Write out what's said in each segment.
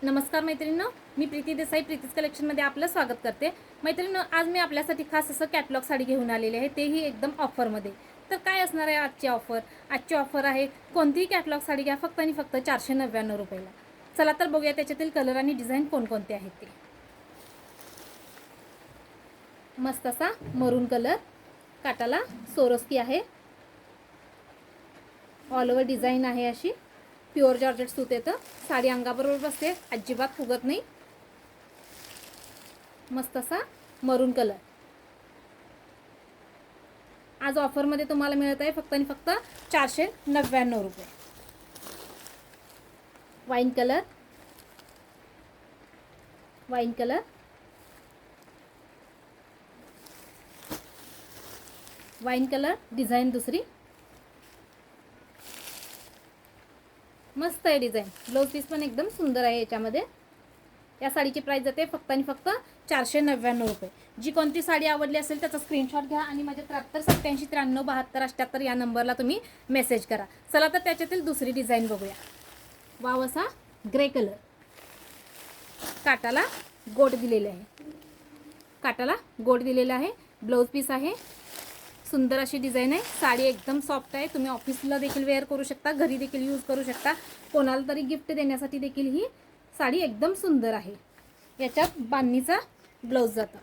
नमस्कार मैत्रिणींनो, मी प्रीती देसाई प्रीतीज कलेक्शनमध्ये आपलं स्वागत करते. मैत्रिणींनो, आज मी आपल्यासाठी खास असं कॅटलॉग साडी घेऊन आलेली आहे, तेही एकदम ऑफरमध्ये. तर काय असणार आहे आजची ऑफर? आजची ऑफर आहे कोणतीही कॅटलॉग साडी घ्या फक्त आणि फक्त 499 रुपयाला. चला तर बघूया त्याच्यातील कलर आणि डिझाईन कोणकोणते आहेत ते. मस्त असा मरून कलर, काटाला सोरोस्की आहे, ऑल ओव्हर डिझाईन आहे अशी. प्युअर जॉर्जेट सूत येतं, साडी अंगाबरोबर बसते, अजिबात फुगत नाही. मस्त असा मरून कलर आज ऑफरमध्ये तुम्हाला मिळत आहे फक्त आणि फक्त 499 रुपये. Wine colour, wine colour, wine colour design दुसरी. मस्त आहे डिझाईन. ब्लाउज पीस पण एकदम सुंदर आहे याच्यामध्ये. या साडीची प्राइस जाते फक्त आणि फक्त 499 रुपये. जी कोणती साडी आवडली असेल त्याचा स्क्रीनशॉट घ्या आणि माझ्या 7387939278 या नंबरला तुम्ही मेसेज करा. चला तर त्याच्यातील दुसरी डिझाईन बघूया. वाव असा ग्रे कलर, काटाला गोट दिलेले आहे, काटाला गोट दिलेला आहे. ब्लाउज पीस आहे, सुंदर अशी डिझाईन आहे. साडी एकदम सॉफ्ट आहे, तुम्ही ऑफिसला देखील वेअर करू शकता, घरी देखील यूज करू शकता, कोणाला तरी गिफ्ट देण्यासाठी देखील ही साडी एकदम सुंदर आहे. याच्यात बांधणीचा ब्लाउज जातो.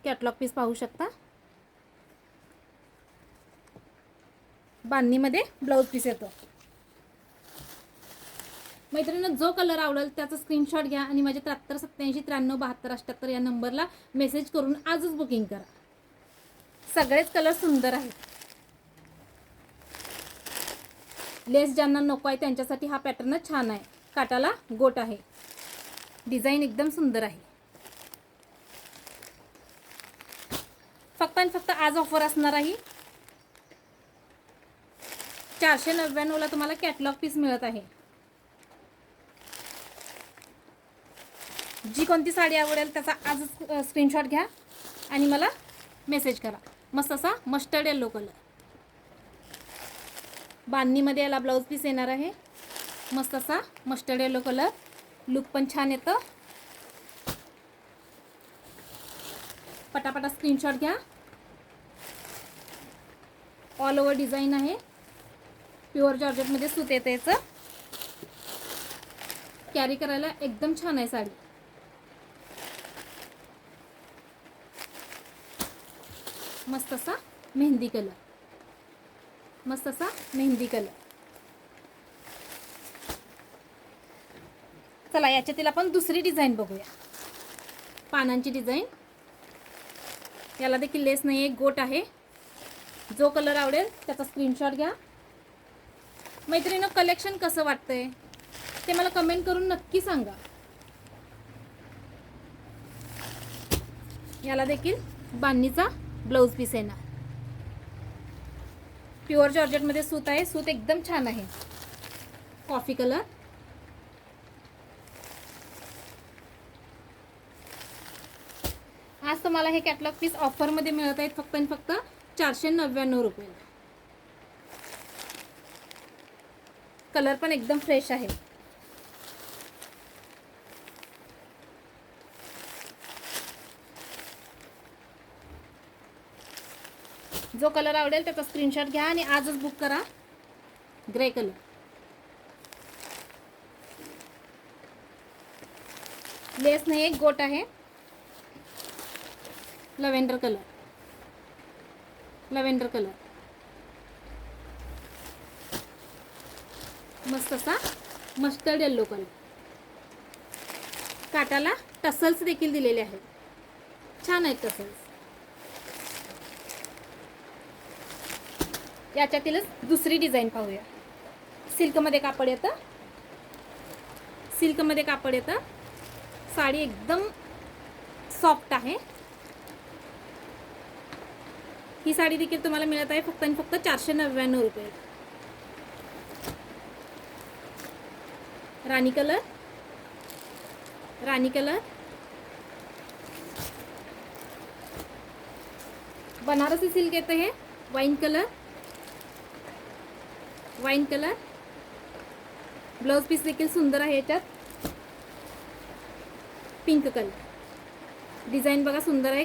कॅटलॉग पीस पाहू शकता, बांधणीमध्ये ब्लाउज पीस येतो. मैत्रिणींनो, जो कलर आवडेल त्याचा स्क्रीनशॉट घ्या आणि माझ्या 7387939278 या नंबरला मेसेज करून आजच बुकिंग करा. सगळेच कलर सुंदर आहेत. लेस ज्यांना नको आहे त्यांच्यासाठी हा पॅटर्न छान आहे. काटाला गोट आहे, डिझाईन एकदम सुंदर आहे. फक्त आणि फक्त आज ऑफर असणार आहे. 499 ला तुम्हाला कॅटलॉग पीस मिळत आहे. जी कोणती साडी आवडेल त्याचा आज स्क्रीनशॉट घ्या आणि मला मेसेज करा. मस्त असा मस्टर्ड येलो कलर, बांधणीमध्ये याला ब्लाउज पीस येणार आहे. मस्त असा मस्टर्ड येलो कलर, लुक पण छान येतं. पटापटा स्क्रीनशॉट घ्या. ऑल ओव्हर डिझाईन आहे, प्युअर जॉर्जेटमध्ये सूत येतं. याचं कॅरी करायला एकदम छान आहे साडी. मस्त असा मेहंदी कलर, मस्त असा मेहंदी कलर. चला याच्यातील आपण दुसरी डिझाईन बघूया. पानांची डिझाईन, याला देखील लेस नाही आहे, गोट आहे. जो कलर आवडेल त्याचा स्क्रीनशॉट घ्या. मैत्रिणींनो, कलेक्शन कसं वाटतंय ते मला कमेंट करून नक्की सांगा. याला देखील बांधणीचा ब्लाउज पीस येणार. प्युअर जॉर्जेटमध्ये सूत आहे, सूत एकदम छान आहे. कॉफी कलर, आज तुम्हाला हे कॅटलॉग पीस ऑफरमध्ये मिळत आहेत फक्त आणि फक्त 499 रुपये. कलर पण एकदम फ्रेश आहे. जो कलर आवडेल त्याचा स्क्रीनशॉट घ्या आणि आजच बुक करा. ग्रे कलर, लेस नाही एक गोट आहे. लव्हेंडर कलर, लव्हेंडर कलर, मस्त असा मस्टर्ड येल्लो कलर. काटाला टसल्स देखील दिलेले आहेत, छान आहेत टसल्स. याच्यातीलच दुसरी डिझाईन पाहूया. सिल्कमध्ये कापड येतं, सिल्कमध्ये कापड येतं. साडी एकदम सॉफ्ट आहे. ही साडी देखील तुम्हाला मिळत आहे फक्त आणि फक्त 499 रुपये. राणी कलर, राणी कलर, बनारसी सिल्क येतं हे. Wine colour, wine colour, blouse piece देखील सुंदर आहे याच्यात. पिंक कलर, डिझाईन बघा सुंदर आहे.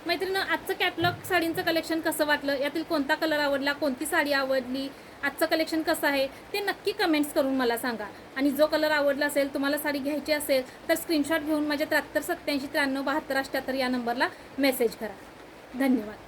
मैत्रिणी, आजचं कॅटलॉग साडींचं कलेक्शन कसं वाटलं, यातील कोणता कलर आवडला, कोणती साडी आवडली, आजचं कलेक्शन कसं आहे ते नक्की कमेंट्स करून मला सांगा. आणि जो कलर आवडला असेल, तुम्हाला साडी घ्यायची असेल तर स्क्रीनशॉट घेऊन माझ्या 73 87 93 72 78 या नंबरला मेसेज करा. धन्यवाद.